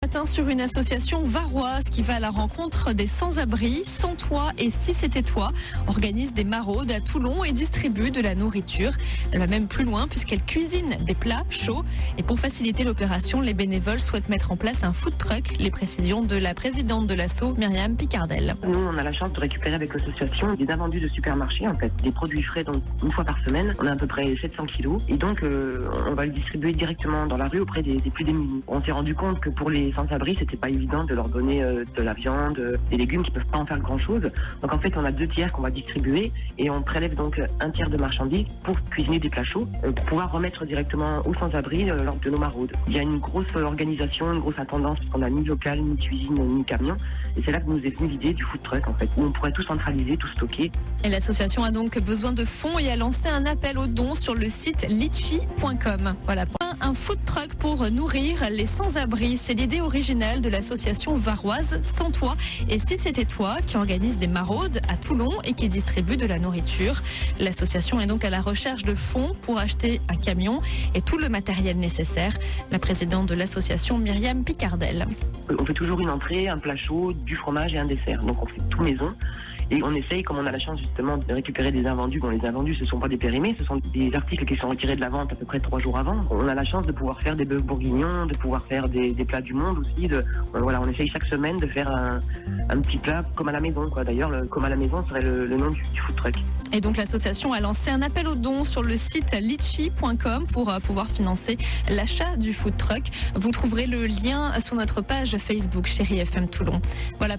Matin sur une association varoise qui va à la rencontre des sans-abri, sans toit et si c'était toi, organise des maraudes à Toulon et distribue de la nourriture. Elle va même plus loin puisqu'elle cuisine des plats chauds. Et pour faciliter l'opération, les bénévoles souhaitent mettre en place un food truck. Les précisions de la présidente de l'asso, Myriam Picardel. Nous, on a la chance de récupérer avec l'association des invendus de supermarché, en fait, des produits frais, donc une fois par semaine. On a à peu près 700 kilos et donc on va le distribuer directement dans la rue auprès des plus démunis. On s'est rendu compte que pour les sans-abri, c'était pas évident de leur donner de la viande, des légumes qui peuvent pas en faire grand-chose. Donc en fait, on a 2 tiers qu'on va distribuer et on prélève donc 1 tiers de marchandises pour cuisiner des plats chauds, pour pouvoir remettre directement aux sans-abri lors de nos maraudes. Il y a une grosse organisation, une grosse attendance, parce qu'on n'a ni local, ni cuisine, ni camion. Et c'est là que nous est venue l'idée du food truck, en fait, où on pourrait tout centraliser, tout stocker. Et l'association a donc besoin de fonds et a lancé un appel aux dons sur le site litchi.com. Voilà, un food truck pour nourrir les sans-abri. C'est l'idée originale de l'association varoise Sans Toit et Si c'était toi, qui organise des maraudes à Toulon et qui distribue de la nourriture. L'association est donc à la recherche de fonds pour acheter un camion et tout le matériel nécessaire. La présidente de l'association, Myriam Picardel. On fait toujours une entrée, un plat chaud, du fromage et un dessert. Donc on fait tout maison. Et on essaye, comme on a la chance justement de récupérer des invendus. Bon, les invendus, ce ne sont pas des périmés, ce sont des articles qui sont retirés de la vente à peu près 3 jours avant. On a la chance de pouvoir faire des bœufs bourguignons, de pouvoir faire des plats du monde aussi. Voilà, on essaye chaque semaine de faire un petit plat comme à la maison, quoi. D'ailleurs, comme à la maison serait le nom du food truck. Et donc l'association a lancé un appel aux dons sur le site litchi.com pour pouvoir financer l'achat du food truck. Vous trouverez le lien sur notre page Facebook Chérie FM Toulon. Voilà.